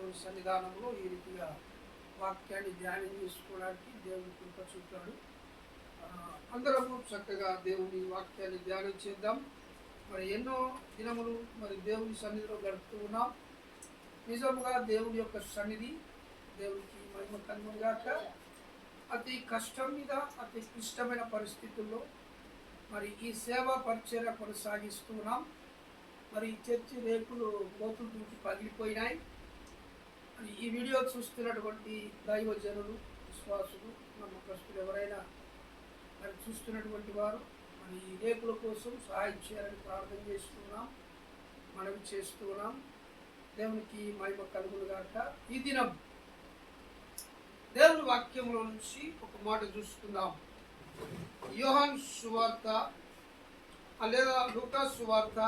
దేవుని సన్నిధానంలో ఈ రీతిగా వాక్యాన్ని ధ్యానం చేసుకోవడానికి దేవుని కృప చూపాడు. అందరము చక్కగా దేవుని వాక్యాన్ని ధ్యానం చేద్దాం. మరి ఎన్నో దినములు మరి దేవుని సన్నిధిలో గడుపుతూ ఉన్నాం. నిజముగా దేవుని యొక్క సన్నిధి దేవునికి మహిమ కలుగునుగాక. అతి కష్టం మీద అతి క్లిష్టమైన పరిస్థితుల్లో మరి ఈ సేవా పరిచర్య కొనసాగిస్తున్నాం. మరి చర్చి రేకులు గోతులు దూకి పగిలిపోయినాయి. మరి ఈ వీడియో చూస్తున్నటువంటి దైవజనులు, విశ్వాసులు, నమ్మకస్తులు ఎవరైనా మరి చూస్తున్నటువంటి వారు మరి ఈ రేకుల కోసం సహాయం చేయాలని ప్రార్థన చేస్తున్నాం, మనవి చేస్తున్నాం. దేవునికి మహిమ కలుగునుగాక. ఈ దినం దేవుని వాక్యంలో నుంచి ఒక మాట చూసుకుందాం. యోహాను సువార్త లేదా లూకా సువార్త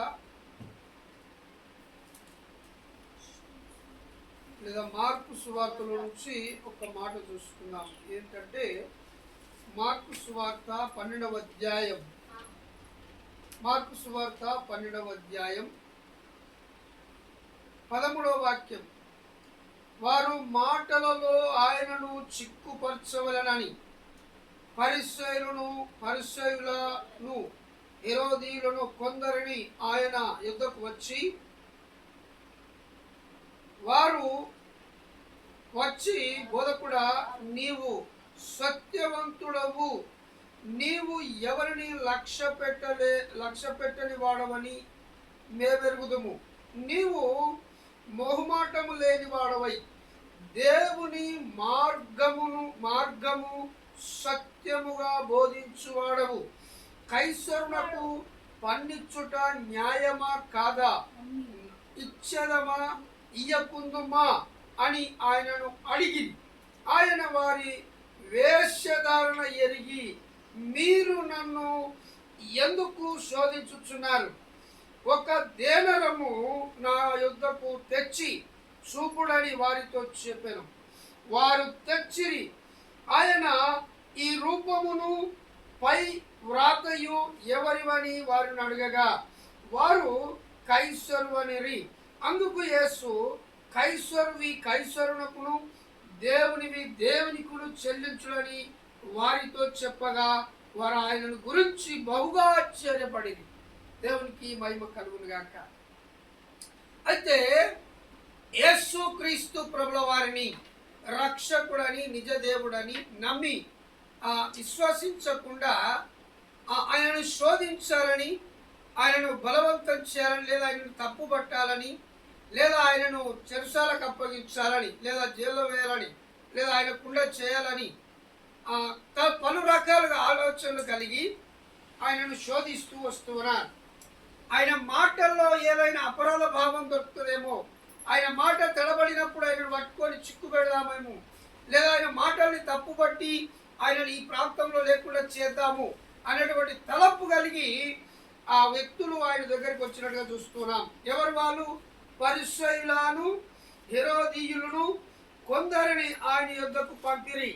లేదా మార్కు సువార్తలో నుంచి ఒక మాట చూసుకుందాం. ఏంటంటే మార్కు సువార్త 12వ అధ్యాయం, మార్కు సువార్త 12వ అధ్యాయం 13వ వాక్యం. వారు మాటలలో ఆయనను చిక్కుపరచవలనని పరిసయ్యులను హెరోదీయులను కొందరిని ఆయన యుద్ధకు వచ్చి బోధకుడా, నీవు సత్యవంతుడవు, నీవు ఎవరిని లక్ష్య పెట్టని వాడవని మేమెరుగుదుము. నీవు మొహమాటము లేని వాడవై దేవుని మార్గము సత్యముగా బోధించువాడవు. కైసరునకు పన్నిచ్చుట న్యాయమా కాదా? ఇచ్చదమా ఇయ్యకుందుమా అని ఆయనను అడిగి, ఆయన వారి వేషధారణ ఎరిగి, మీరు నన్ను ఎందుకు శోధించుచున్నారు? ఒక దేనరము నా యుద్ధకు తెచ్చి చూపుడని వారితో చెప్పాను. వారు తెచ్చిరి. ఆయన ఈ రూపమును పై వ్రాతయు ఎవరివని వారిని అడగగా వారు కైసరువనిరి. అందుకు యేసు, కైసరునకును దేవునివి దేవునికును చెల్లించుడని వారితో చెప్పగా వారు ఆయనను గురించి బహుగా ఆశ్చర్యపడింది. దేవునికి మహిమ కలుగునుగాక. అయితే యేసు క్రీస్తు ప్రభుల వారిని రక్షకుడని, నిజ దేవుడని నమ్మి విశ్వసించకుండా ఆయనను శోధించాలని, ఆయనను బలవంతం చేయాలని, లేదా ఆయనను తప్పుపట్టాలని, లేదా ఆయనను చెరసాలకు అప్పగించాలని, లేదా జైల్లో వేయాలని, లేదా ఆయన కుండ చేయాలని పలు రకాలుగా ఆలోచనలు కలిగి ఆయనను శోధిస్తూ వస్తున్నారు. ఆయన మాటల్లో ఏదైనా అపరాధ భావం దొరుకుతుందేమో, ఆయన మాట తెలబడినప్పుడు ఆయనను పట్టుకొని చిక్కు పెడదామేమో, లేదా ఆయన మాటల్ని తప్పుపట్టి ఆయనను ఈ ప్రాంతంలో లేకుండా చేద్దాము అనేటువంటి తలపు కలిగి ఆ వ్యక్తులు ఆయన దగ్గరికి వచ్చినట్టుగా చూస్తున్నాం. ఎవరు వాళ్ళు? పరిసయ్యులను హెరోదీయులను కొందరిని ఆయన యొద్దకు పంపిరి.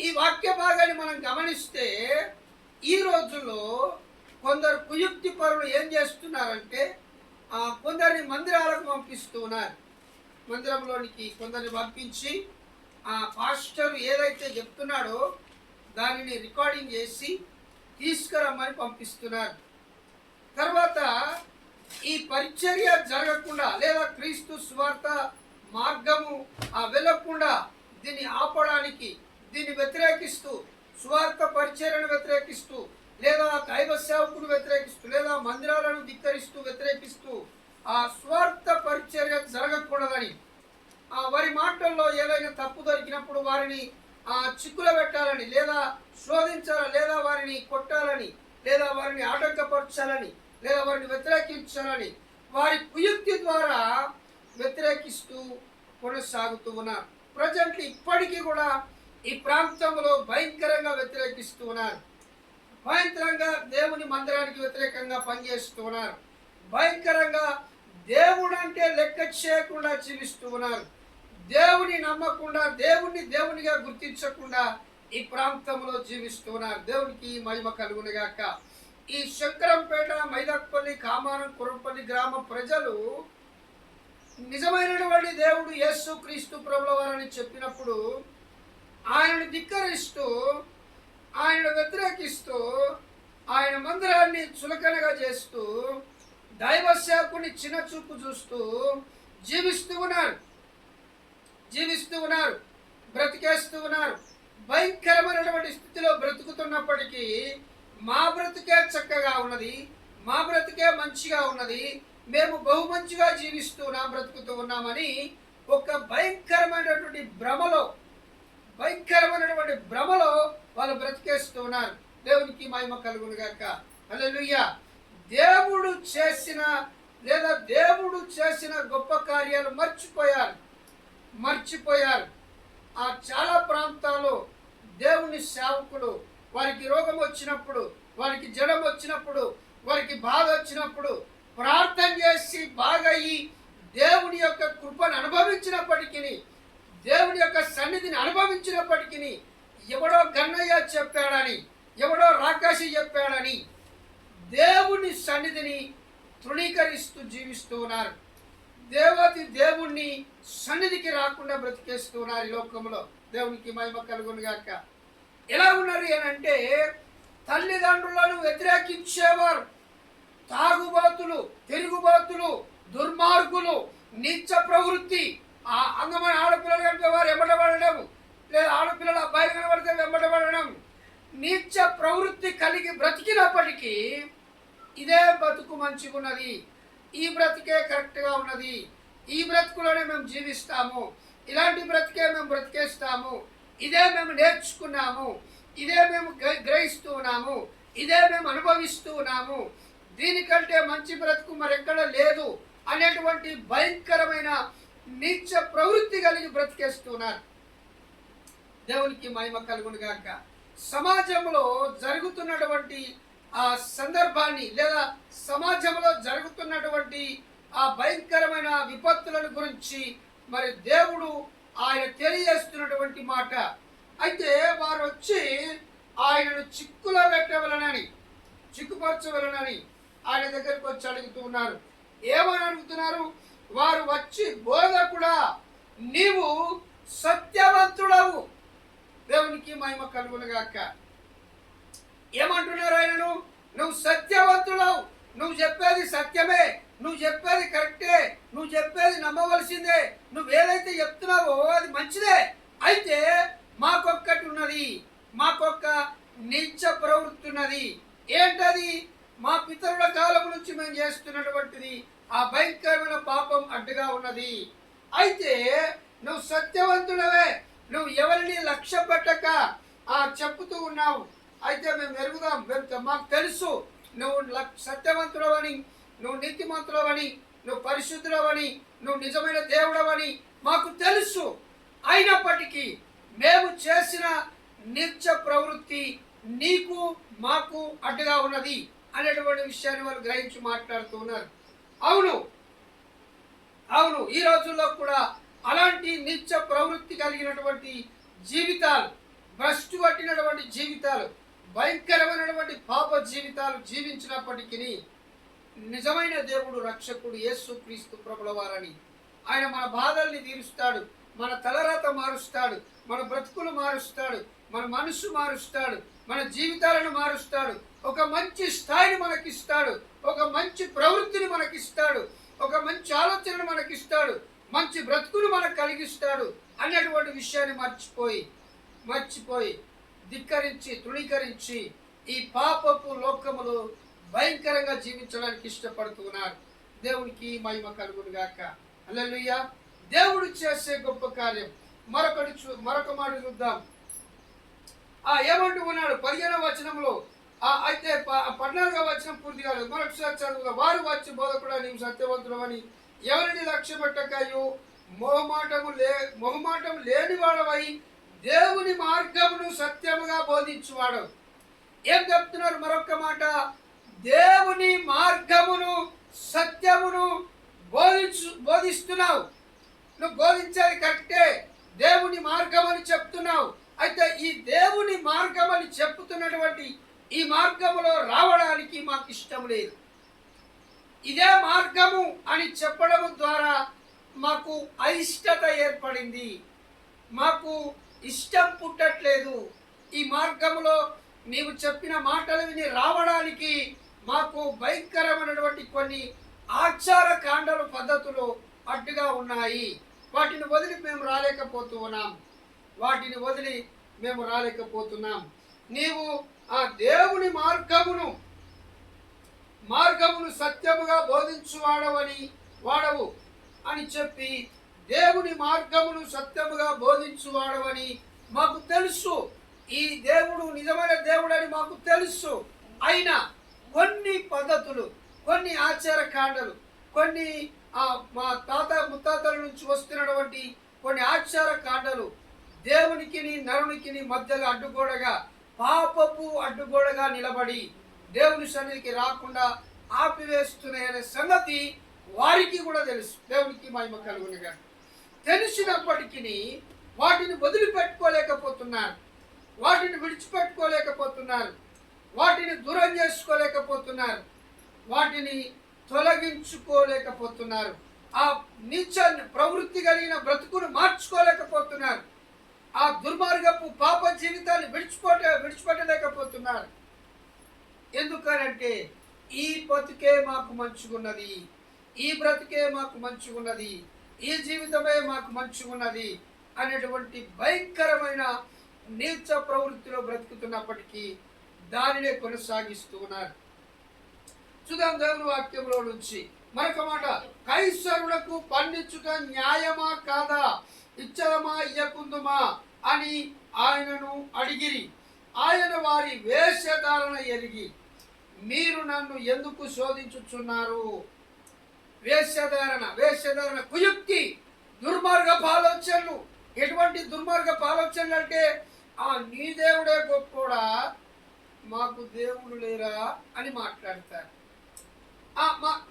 ఈ వాక్య భాగాన్ని మనం గమనిస్తే ఈ రోజుల్లో కొందరు కుయుక్తి పరులు ఏం చేస్తున్నారంటే కొందరిని మందిరాలకు పంపిస్తున్నారు. మందిరంలోనికి కొందరిని పంపించి ఆ పాస్టర్ ఏదైతే చెప్తున్నాడో దానిని రికార్డింగ్ చేసి తీసుకురమ్మని పంపిస్తున్నారు. తర్వాత ఈ పరిచర్య జరగకుండా, లేదా క్రీస్తు సువార్త మార్గము వెళ్ళకుండా దీన్ని ఆపడానికి, దీన్ని వ్యతిరేకిస్తూ, సువార్త పరిచర్యను వ్యతిరేకిస్తూ, లేదా దైవ సేవకును వ్యతిరేకిస్తూ, లేదా మందిరాలను ధిక్కరిస్తూ వ్యతిరేకిస్తూ ఆ స్వార్థ పరిచర్య జరగకూడదని, వారి మాటల్లో ఏదైనా తప్పు దొరికినప్పుడు వారిని చిక్కులో పెట్టాలని, లేదా శోధించాలని, లేదా వారిని కొట్టాలని, లేదా వారిని ఆటంకపరచాలని, లేదా వారిని వ్యతిరేకించాలని వారి కుయుక్తి ద్వారా వ్యతిరేకిస్తూ కొనసాగుతూ ఉన్నారు. ప్రజెంట్లీ ఇప్పటికీ కూడా ఈ ప్రాంతంలో భయంకరంగా వ్యతిరేకిస్తూ ఉన్నారు. భయంకరంగా దేవుని మందిరానికి వ్యతిరేకంగా పనిచేస్తూ ఉన్నారు. భయంకరంగా దేవుడు అంటే లెక్క చేయకుండా జీవిస్తూ ఉన్నారు. దేవుని నమ్మకుండా, దేవునిగా గుర్తించకుండా ఈ ప్రాంతంలో జీవిస్తూ ఉన్నారు. దేవునికి మహిమ కలుగునుగాక. ఈ శంకరంపేట, మైదక్పల్లి, కామారం, కురంపల్లి గ్రామ ప్రజలు నిజమైనటువంటి దేవుడు యేసు క్రీస్తు ప్రభుల వారని చెప్పినప్పుడు ఆయనను ధిక్కరిస్తూ, ఆయనను వ్యతిరేకిస్తూ, ఆయన మందిరాన్ని చులకనగా చేస్తూ, దైవ సేవకుని చిన్నచూపు చూస్తూ జీవిస్తూ ఉన్నారు, బ్రతికేస్తూ ఉన్నారు. భయంకరమైనటువంటి స్థితిలో బ్రతుకుతున్నప్పటికీ మా బ్రతుకే చక్కగా ఉన్నది, మా బ్రతుకే మంచిగా ఉన్నది, మేము బహు మంచిగా బ్రతుకుతూ ఉన్నామని ఒక భయంకరమైనటువంటి భ్రమలో వాళ్ళు బ్రతికేస్తూ ఉన్నారు. దేవునికి మహిమ కలుగును గాక. హల్లెలూయా. దేవుడు చేసిన గొప్ప కార్యాలు మర్చిపోయారు. ఆ చాలా ప్రాంతాల్లో దేవుని సేవకులు వారికి రోగం వచ్చినప్పుడు, వారికి జడం వచ్చినప్పుడు, వారికి బాధ వచ్చినప్పుడు ప్రార్థన చేసి బాగా ఈ దేవుని యొక్క కృపను అనుభవించినప్పటికీ, దేవుని యొక్క సన్నిధిని అనుభవించినప్పటికీ ఎవడో గన్నయ్య చెప్పాడని, ఎవడో రాకాశి చెప్పాడని దేవుని సన్నిధిని తృణీకరిస్తూ జీవిస్తూ ఉన్నారు. దేవుణ్ణి సన్నిధికి రాకుండా బ్రతికేస్తూ ఉన్నారు ఈ లోకంలో. దేవునికి మహిమ కలుగును గాక. ఎలా ఉన్నారు అంటే తల్లిదండ్రులను వ్యతిరేకించేవారు, తాగుబోతులు, తిరుగుబోతులు, దుర్మార్గులు, నీచ ప్రవృత్తి. ఆ అందమైన ఆడపిల్లలు కనుక వారు వెంబడబడడం, లేదా ఆడపిల్లలు అబ్బాయిలు కనబడితే వెంబడబడడం, నీచ ప్రవృత్తి కలిగి బ్రతికినప్పటికీ ఇదే బ్రతుకు మంచిగున్నది, ఈ బ్రతికే కరెక్ట్గా ఉన్నది, ఈ బ్రతుకులోనే మేము జీవిస్తాము, ఇలాంటి బ్రతికే మేము బ్రతికేస్తాము, ఇదే మేము నేర్చుకున్నాము, ఇదే మేము గ్రహిస్తూ ఉన్నాము, ఇదే మేము అనుభవిస్తూ ఉన్నాము, దీనికంటే మంచి బ్రతుకు మరెక్కడ లేదు అనేటువంటి భయంకరమైన నీచ ప్రవృత్తి కలిగి బ్రతికేస్తున్నారు. దేవునికి మహిమ కలుగును గాక. సమాజంలో జరుగుతున్నటువంటి ఆ సందర్భాన్ని, లేదా సమాజంలో జరుగుతున్నటువంటి ఆ భయంకరమైన విపత్తులను గురించి మరి దేవుడు ఆయన తెలియజేస్తున్నటువంటి మాట. అయితే వారు వచ్చి ఆయనను చిక్కులో పెట్టవలనని, చిక్కుపరచవలనని ఆయన దగ్గరికి వచ్చి అడుగుతూ ఉన్నారు. ఏమని అడుగుతున్నారు? వారు వచ్చి, బోధకుడా నీవు సత్యవంతుడవు. దేవునికి మహిమ కలుగును గాక. ఏమంటున్నారు ఆయనను? నువ్వు సత్యవంతుడవు, నువ్వు చెప్పేది సత్యమే, నువ్వు చెప్పేది కరెక్టే, నువ్వు చెప్పేది నమ్మవలసిందే, నువ్వు ఏదైతే చెప్తున్నావో అది మంచిదే. అయితే మాకొక్కటి ఉన్నది, మాకొక్క నీచ ప్రవృత్తి ఉన్నది. ఏంటది? మా పితరుల కాలం నుంచి మేము చేస్తున్నటువంటిది ఆ భయంకరమైన పాపం అడ్డుగా ఉన్నది. అయితే నువ్వు సత్యవంతుడవే, నువ్వు ఎవరిని లక్ష్య పెట్టక చెప్పుతూ ఉన్నావు. అయితే మేము ఎరుగుదాం, మాకు తెలుసు నువ్వు సత్యవంతుడవని, నువ్వు నీతిమంతుడవని, నువ్వు పరిశుద్ధుడవని, నువ్వు నిజమైన దేవుడవని మాకు తెలుసు. అయినప్పటికీ మేము చేసిన నీచ ప్రవృత్తి నీకు మాకు అడ్డుగా ఉన్నది అనేటువంటి విషయాన్ని వాళ్ళు గ్రహించి మాట్లాడుతూ ఉన్నారు. అవును, ఈ రోజుల్లో కూడా అలాంటి నీచ ప్రవృత్తి కలిగినటువంటి జీవితాలు, భ్రష్టు పట్టినటువంటి జీవితాలు, భయంకరమైనటువంటి పాప జీవితాలు జీవించినప్పటికీ నిజమైన దేవుడు రక్షకుడు యేసు క్రీస్తు ప్రభుల వారని, ఆయన మన బాధల్ని తీరుస్తాడు, మన తలరాత మారుస్తాడు, మన బ్రతుకులు మారుస్తాడు, మన మనసు మారుస్తాడు, మన జీవితాలను మారుస్తాడు, ఒక మంచి స్థాయిని మనకిస్తాడు, ఒక మంచి ప్రవృత్తిని మనకిస్తాడు, ఒక మంచి ఆలోచనను మనకిస్తాడు, మంచి బ్రతుకును మనకు కలిగిస్తాడు అనేటువంటి విషయాన్ని మర్చిపోయి ధిక్కరించి, తృణీకరించి ఈ పాపపు లోకములో భయంకరంగా జీవించడానికి ఇష్టపడుతున్నారు. దేవునికి మహిమ కలుగును గాక. హల్లెలూయా. దేవుడు చేసే గొప్ప కార్యం మరొక మాట చూద్దాం. ఏమంటూ ఉన్నాడు 15వ వచనంలో, అయితే 14వ వచనం పూర్తి కాలేదు, మరొకసారి చదువుగా. వారు వచ్చి, బోధకుడా నీవు సత్యవంతుడవని ఎవరిని లక్ష్య పెట్టకయు మొహమాటం లేనివాడవై దేవుని మార్గమును సత్యముగా బోధించువాడు. ఏం చెప్తున్నారు? మరొక మాట, దేవుని మార్గమును సత్యమును బోధిస్తున్నావు. నువ్వు బోధించేది కరెక్టే, దేవుని మార్గం అని చెప్తున్నావు. అయితే ఈ దేవుని మార్గం అని చెప్తున్నటువంటి ఈ మార్గములో రావడానికి మాకు ఇష్టం లేదు. ఇదే మార్గము అని చెప్పడం ద్వారా మాకు అయిష్టత ఏర్పడింది, మాకు ఇష్టం పుట్టట్లేదు. ఈ మార్గంలో నీవు చెప్పిన మాటలు విని రావడానికి మాకు భయంకరమైనటువంటి కొన్ని ఆచార కాండలు పద్ధతులు అడ్డుగా ఉన్నాయి. వాటిని వదిలి మేము రాలేకపోతున్నాం. నీవు ఆ దేవుని మార్గమును సత్యముగా వాడవు అని చెప్పి, దేవుని మార్గమును సత్యముగా బోధించువాడవని మాకు తెలుసు. ఈ దేవుడు నిజమైన దేవుడు అని మాకు తెలుసు. అయినా కొన్ని పద్ధతులు, కొన్ని ఆచార కాండలు, కొన్ని మా తాత ముత్తాతల నుంచి వస్తున్నటువంటి కొన్ని ఆచార కాండలు దేవునికి నరునికి మధ్యలో అడ్డుగోడగా, పాపపు అడ్డుగోడగా నిలబడి దేవుని సన్నిధికి రాకుండా ఆపివేస్తున్నాయనే సంగతి వారికి కూడా తెలుసు. దేవునికి మహిమ కలుగునుగా. తెలిసినప్పటికీ వాటిని వదిలిపెట్టుకోలేకపోతున్నారు, వాటిని విడిచిపెట్టుకోలేకపోతున్నారు, వాటిని దూరం చేసుకోలేకపోతున్నారు, వాటిని తొలగించుకోలేకపోతున్నారు. ఆ నీచ ప్రవృత్తి కలిగిన బ్రతుకును మార్చుకోలేకపోతున్నారు. ఆ దుర్మార్గపు పాప జీవితాన్ని విడిచిపెట్టలేకపోతున్నారు. ఎందుకనంటే ఈ బతుకే మాకు మంచిగున్నది, ఈ బ్రతుకే మాకు మంచిగున్నది, ఈ జీవితమే మాకు మంచిగున్నది అనేటువంటి భయంకరమైన నీచ ప్రవృత్తిలో బ్రతుకుతున్నప్పటికీ దానినే కొనసాగిస్తూ ఉన్నారు. చూద్దాం దేవుని వాక్యంలో నుంచి మరొక మాట. కైసరులకు పండించుట న్యాయమా కాదా, ఇచ్చదమా ఇయ్యకుందుమా అని ఆయనను అడిగిరి. ఆయన వారి వేషధారణ ఎరిగి, మీరు నన్ను ఎందుకు శోధించుచున్నారు? వేషధారణ కుయుక్తి, దుర్మార్గపు ఆలోచనలు. ఎటువంటి దుర్మార్గపు ఆలోచనలు అంటే, నీ దేవుడే గొప్పోడా, మాకు దేవుడు లేరా అని మాట్లాడతారు.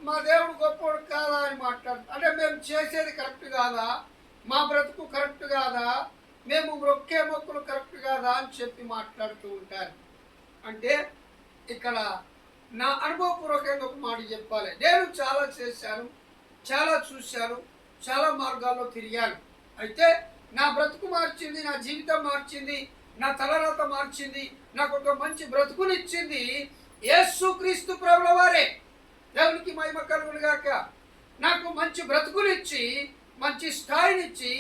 మా దేవుడు గొప్పోడు కాదా అని మాట్లాడతారు. అంటే మేము చేసేది కరెక్ట్ కాదా, మా బ్రతుకు కరెక్ట్ కాదా, మేము మొక్కే మొక్కులు కరెక్ట్ కాదా అని చెప్పి మాట్లాడుతూ ఉంటారు. అంటే ఇక్కడ నా అనుభవపూర్వకంగా ఒక మాట చెప్పాలి. నేను చాలా చేశాను, చాలా చూశాను, చాలా మార్గాల్లో తిరిగాను. అయితే నా బ్రతుకు మార్చింది, నా జీవితం మార్చింది, నా తలరాత మార్చింది, నాకు ఒక మంచి బ్రతుకునిచ్చింది యేసుక్రీస్తు ప్రభుల వారే. దేవునికి మహిమ కలుగును గాక. నాకు మంచి బ్రతుకునిచ్చి, మంచి స్థాయినిచ్చి,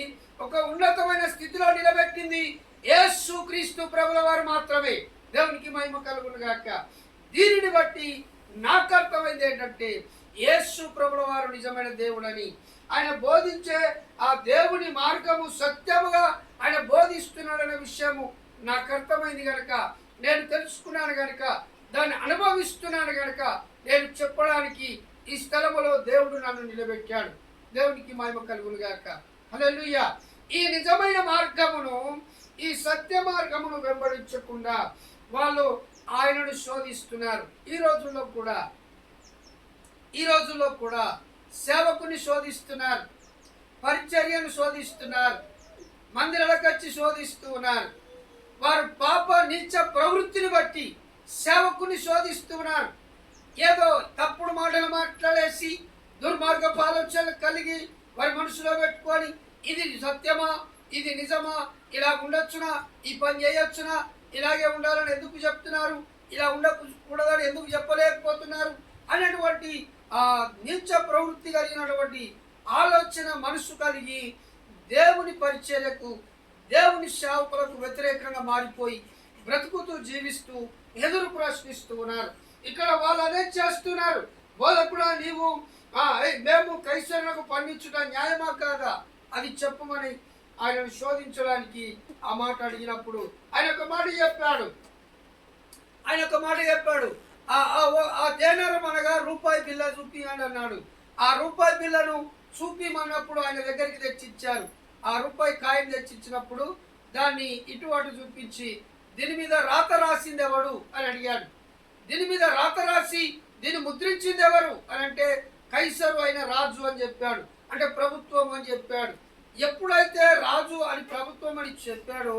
ఒక ఉన్నతమైన స్థితిలో నిలబెట్టింది యేసుక్రీస్తు ప్రభుల వారు మాత్రమే. దేవునికి మహిమ కలుగును గాక. దీనిని బట్టి నాకు అర్థమైంది ఏంటంటే, యేసు ప్రభుల వారు నిజమైన దేవుడని, ఆయన బోధించే ఆ దేవుని మార్గము సత్యముగా ఆయన బోధిస్తున్నాడనే విషయము నాకు అర్థమైంది కనుక, నేను తెలుసుకున్నాను కనుక, దాన్ని అనుభవిస్తున్నాను కనుక నేను చెప్పడానికి ఈ స్థలములో దేవుడు నన్ను నిలబెట్టాడు. దేవునికి మహిమ కలుగును గాక. హల్లెలూయా. ఈ నిజమైన మార్గమును, ఈ సత్య మార్గమును వెంబడించకుండా వాళ్ళు ఆయనను శోధిస్తున్నారు. ఈ రోజుల్లో కూడా సేవకుని శోధిస్తున్నారు, పరిచర్యను శోధిస్తున్నారు, మందిరాలకు వచ్చి శోధిస్తూ ఉన్నారు. వారు పాప నీచ ప్రవృత్తిని బట్టి సేవకుని శోధిస్తూ ఉన్నారు. ఏదో తప్పుడు మాటలు మాట్లాడేసి, దుర్మార్గపు ఆలోచనలు కలిగి వారి మనసులో పెట్టుకొని, ఇది సత్యమా, ఇది నిజమా, ఇలా ఉండొచ్చునా, ఈ పని చేయొచ్చునా, ఇలాగే ఉండాలని ఎందుకు చెప్తున్నారు, ఇలా ఉండకూడదని ఎందుకు చెప్పలేకపోతున్నారు అనేటువంటి నీచ ప్రవృత్తి కలిగినటువంటి ఆలోచన మనసు కలిగి దేవుని పరిచర్యకు, దేవుని సేవకులకు వ్యతిరేకంగా మారిపోయి బ్రతుకుతూ జీవిస్తూ ఎదురు ప్రశ్నిస్తూ ఉన్నారు. ఇక్కడ వాళ్ళు అదే చేస్తున్నారు. బోధకుడా, నీవు మేము కైసరులకు పండించుట న్యాయమా కాదా అది చెప్పమని ఆయనను శోధించడానికి ఆ మాట అడిగినప్పుడు ఆయన ఒక మాట చెప్పాడు. ఆ దేనారం అనగా రూపాయి బిల్ల చూపి అని అన్నాడు. ఆ రూపాయి బిల్లను చూపిమన్నప్పుడు ఆయన దగ్గరికి తెచ్చిచ్చారు. ఆ రూపాయి కాయం తెచ్చిచ్చినప్పుడు దాన్ని ఇటు అటు చూపించి, దీని మీద రాత రాసింది ఎవడు అని అడిగాడు. దీని మీద రాత రాసి దీన్ని ముద్రించింది ఎవరు అని అంటే, కైసరు అయిన రాజు అని చెప్పాడు. అంటే ప్రభుత్వం అని చెప్పాడు. ఎప్పుడైతే రాజు అని ప్రభుత్వం అని చెప్పాడో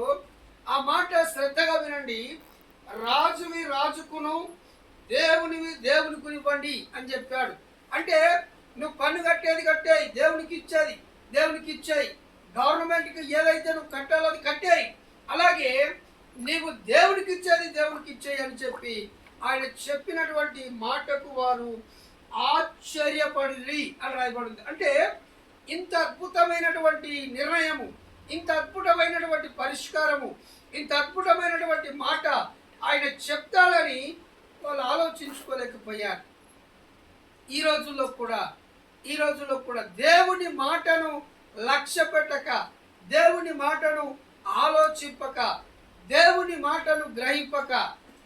ఆ మాట శ్రద్ధగా వినండి. రాజువి రాజుకును, దేవునివి దేవునికి ఇవ్వండి అని చెప్పాడు. అంటే నువ్వు పన్ను కట్టేది కట్టే, దేవునికి ఇచ్చేది దేవునికి ఇచ్చేయి. గవర్నమెంట్కి ఏదైతే నువ్వు కట్టాలో అది కట్టేయి. అలాగే నీవు దేవునికి ఇచ్చేది దేవునికి ఇచ్చేయి అని చెప్పి ఆయన చెప్పినటువంటి మాటకు వారు ఆశ్చర్యపడి అని రాయబడింది. అంటే ఇంత అద్భుతమైనటువంటి నిర్ణయము, ఇంత అద్భుతమైనటువంటి పరిష్కారము, ఇంత అద్భుతమైనటువంటి మాట ఆయన చెప్తాడని వాళ్ళు ఆలోచించుకోలేకపోయారు. ఈ రోజుల్లో కూడా దేవుని మాటను లక్ష్య పెట్టక, దేవుని మాటను ఆలోచింపక, దేవుని మాటను గ్రహింపక,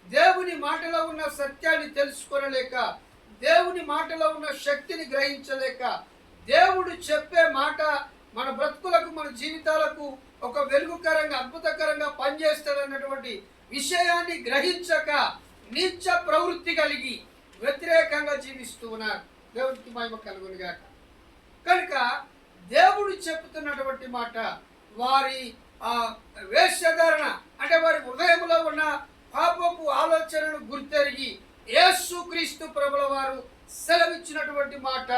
దేవుని మాటలో ఉన్న సత్యాన్ని తెలుసుకోలేక, దేవుని మాటలో ఉన్న శక్తిని గ్రహించలేక, దేవుడు చెప్పే మాట మన బ్రతుకులకు, మన జీవితాలకు ఒక వెలుగుకరంగా, అద్భుతకరంగా పనిచేస్తాడన్నటువంటి విషయాన్ని గ్రహించక నీచ ప్రవృత్తి కలిగి వ్యతిరేకంగా జీవిస్తూ ఉన్నారు. దేవునికి మహిమ కలుగును గాక. కనుక దేవుడు చెప్తున్నటువంటి మాట వారి వేషధారణ, అంటే వారి హృదయంలో ఉన్న పాపపు ఆలోచనను గుర్తెరిగి యేసుక్రీస్తు ప్రభుల వారు సెలవిచ్చినటువంటి మాట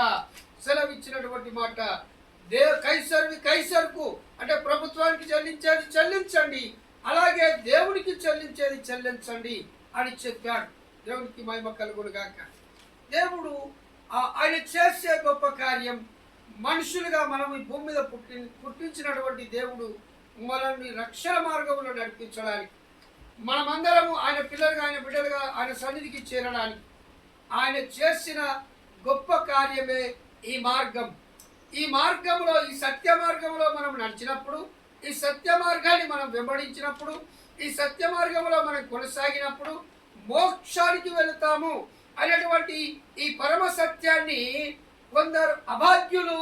కైసర్వి కైసర్కు, అంటే ప్రభుత్వానికి చెల్లించేది చెల్లించండి, అలాగే దేవునికి చెల్లించేది చెల్లించండి అని చెప్పాడు. దేవునికి మహిమ కలుగును గాక. దేవుడు ఆయన చేసే గొప్ప కార్యం, మనుషులుగా మనం ఈ భూమి మీద పుట్టించినటువంటి దేవుడు మనల్ని రక్షణ మార్గంలో నడిపించడానికి, మనమందరము ఆయన పిల్లలుగా, ఆయన బిడ్డలుగా ఆయన సన్నిధికి చేరడానికి ఆయన చేసిన గొప్ప కార్యమే ఈ మార్గం. ఈ మార్గంలో, ఈ సత్య మార్గంలో మనం నడిచినప్పుడు, ఈ సత్య మార్గాన్ని మనం వెంబడించినప్పుడు, ఈ సత్య మార్గంలో మనం కొనసాగినప్పుడు మోక్షానికి వెళతాము అనేటువంటి ఈ పరమ సత్యాన్ని కొందరు అభాగ్యులు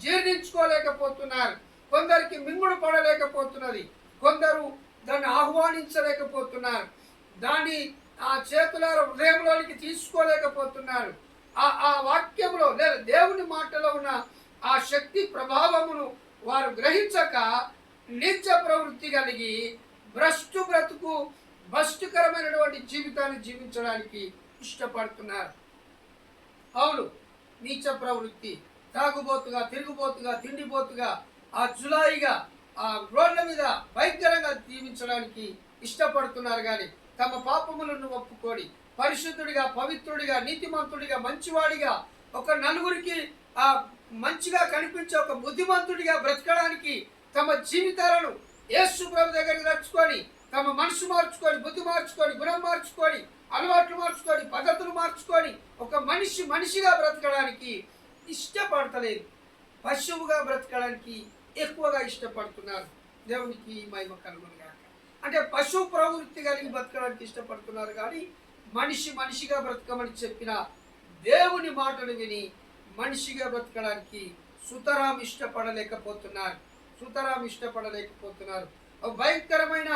జీర్ణించుకోలేకపోతున్నారు, కొందరికి మింగుడు పడలేకపోతున్నది, కొందరు దాన్ని ఆహ్వానించలేకపోతున్నారు, దాన్ని ఆ చేతులార హృదయంలోనికి తీసుకోలేకపోతున్నారు. ఆ వాక్యంలో లేదా దేవుని మాటలో ఉన్న ఆ శక్తి ప్రభావమును వారు గ్రహించక నీచ ప్రవృత్తి కలిగి భ్రష్టుకరమైనటువంటి జీవితాన్ని జీవించడానికి ఇష్టపడుతున్నారు. అవును, నీచ ప్రవృత్తి, తాగుబోతుగా, తిరుగుబోతుగా, తిండిబోతుగా, ఆ జులాయిగా, ఆ రోడ్ల మీద భయంకరంగా జీవించడానికి ఇష్టపడుతున్నారు. కానీ తమ పాపములను ఒప్పుకొని పరిశుద్ధుడిగా, పవిత్రుడిగా, నీతిమంతుడిగా, మంచివాడిగా, ఒక నలుగురికి ఆ మంచిగా కనిపించే ఒక బుద్ధిమంతుడిగా బ్రతకడానికి తమ జీవితాలను యేసు ప్రభు దగ్గరికి నడుచుకొని, తమ మనసు మార్చుకొని, బుద్ధి మార్చుకొని, గుణం మార్చుకొని, అలవాట్లు మార్చుకొని, పద్ధతులు మార్చుకొని ఒక మనిషిగా బ్రతకడానికి ఇష్టపడతలేదు. పశువుగా బ్రతకడానికి ఎక్కువగా ఇష్టపడుతున్నారు. దేవునికి మహిమ కలుగును గాక. అంటే పశువు ప్రవృత్తి కలిగి బ్రతకడానికి ఇష్టపడుతున్నారు, కానీ మనిషిగా బ్రతకమని చెప్పిన దేవుని మాటలు విని మనిషిగా బ్రతకడానికి సుతరాం ఇష్టపడలేకపోతున్నారు. భయంకరమైన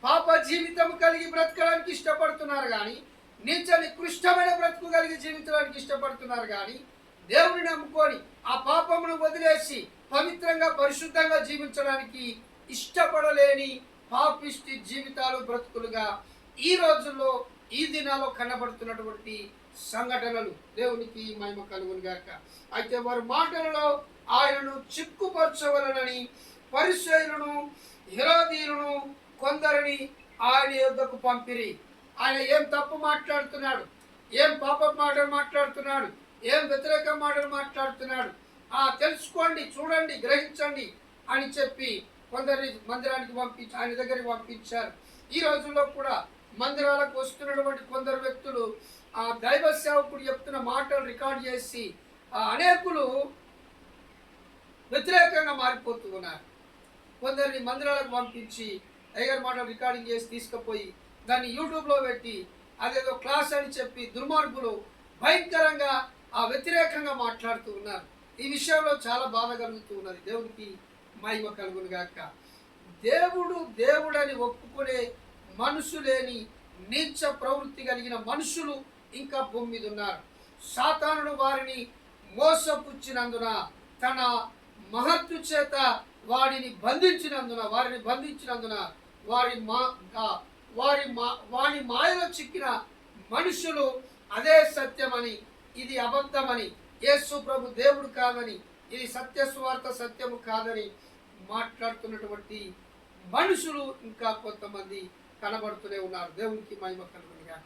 పాప జీవితం కలిగి బ్రతకడానికి ఇష్టపడుతున్నారు, కానీ నీచ నికృష్టమైన బ్రతుకు కలిగి జీవించడానికి ఇష్టపడుతున్నారు. కానీ దేవుని నమ్ముకొని ఆ పాపమును వదిలేసి పవిత్రంగా, పరిశుద్ధంగా జీవించడానికి ఇష్టపడలేని పాపిష్టి జీవితాలు, బ్రతుకులుగా ఈ రోజుల్లో, ఈ దినాల్లో కనబడుతున్నటువంటి సంఘటనలు. దేవునికి మహిమ కలుగును గాక. అయితే వారి మాటలలో ఆయనను చిక్కుపరచవలనని పరిసయ్యులను, హెరోదీయులను కొందరిని ఆయన యొద్దకు పంపిరి. ఆయన ఏం తప్పు మాట్లాడుతున్నాడు, ఏం పాప మాటలు మాట్లాడుతున్నాడు, ఏం వ్యతిరేక మాటలు మాట్లాడుతున్నాడు, తెలుసుకోండి, చూడండి, గ్రహించండి అని చెప్పి కొందరిని మందిరానికి ఆయన దగ్గరికి పంపించారు. ఈ రోజుల్లో కూడా మందిరాలకు వస్తున్నటువంటి కొందరు వ్యక్తులు ఆ దైవ సేవకుడు చెప్తున్న మాటలు రికార్డ్ చేసి అనేకులు వ్యతిరేకంగా మారిపోతూ ఉన్నారు. కొందరిని మందిరాలకు పంపించి అయ్యగారి మాటలు రికార్డింగ్ చేసి తీసుకుపోయి దాన్ని యూట్యూబ్లో పెట్టి అదేదో క్లాస్ అని చెప్పి దుర్మార్గులు భయంకరంగా వ్యతిరేకంగా మాట్లాడుతూ ఉన్నారు. ఈ విషయంలో చాలా బాధ కలుగుతూ ఉన్నది. దేవునికి మహిమ కలుగును గాక. దేవుడని ఒప్పుకునే మనసు లేని నీచ ప్రవృత్తి కలిగిన మనుషులు ఇంకా భూమి మీద ఉన్నారు. సాతానుడు వారిని మోసపుచ్చినందున, తన మహత్తు చేత వారిని బంధించినందున వారి మాయలో చిక్కిన మనుషులు అదే సత్యమని, ఇది అబద్ధమని, యేసు ప్రభు దేవుడు కాదని ఇది సత్య సువార్త సత్యము కాదని మాట్లాడుతున్నటువంటి మనుషులు ఇంకా కొంతమంది కనబడుతూనే ఉన్నారు. దేవునికి మహిమ కలుగునుగాక.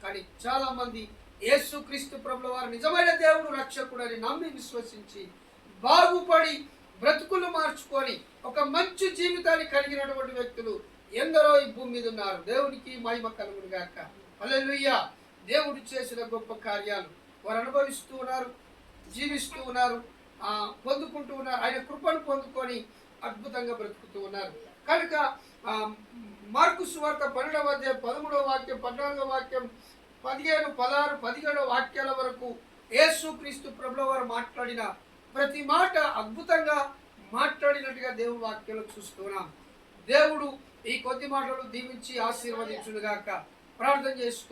కానీ చాలా మంది యేసుక్రీస్తు ప్రభుల వారు నిజమైన దేవుడు రక్షకుడు అని నమ్మి విశ్వసించి బాగుపడి బ్రతుకులు మార్చుకొని ఒక మంచి జీవితాన్ని కలిగినటువంటి వ్యక్తులు ఎందరో ఈ భూమి మీద ఉన్నారు. దేవునికి మహిమ కలుగునుగాక. హల్లెలూయా. దేవుడు చేసిన గొప్ప కార్యాలు వారు అనుభవిస్తూ ఉన్నారు, జీవిస్తూ ఉన్నారు, పొందుకుంటూ ఉన్నారు. ఆయన కృపను పొందుకొని అద్భుతంగా బ్రతుకుతూ ఉన్నారు. కనుక మార్కు సువార్త 12వ అధ్యాయం 13వ వాక్యం, 14వ వాక్యం, 15, 16, 17 వాక్యాల వరకు యేసుక్రీస్తు ప్రభుల వారు మాట్లాడిన ప్రతి మాట అద్భుతంగా మాట్లాడినట్టుగా దేవుని వాక్యంలో చూస్తున్నాం. దేవుడు ఈ కొద్ది మాటలు దీవించి ఆశీర్వదించునుగాక. ప్రార్థన చేసుకుంటాం.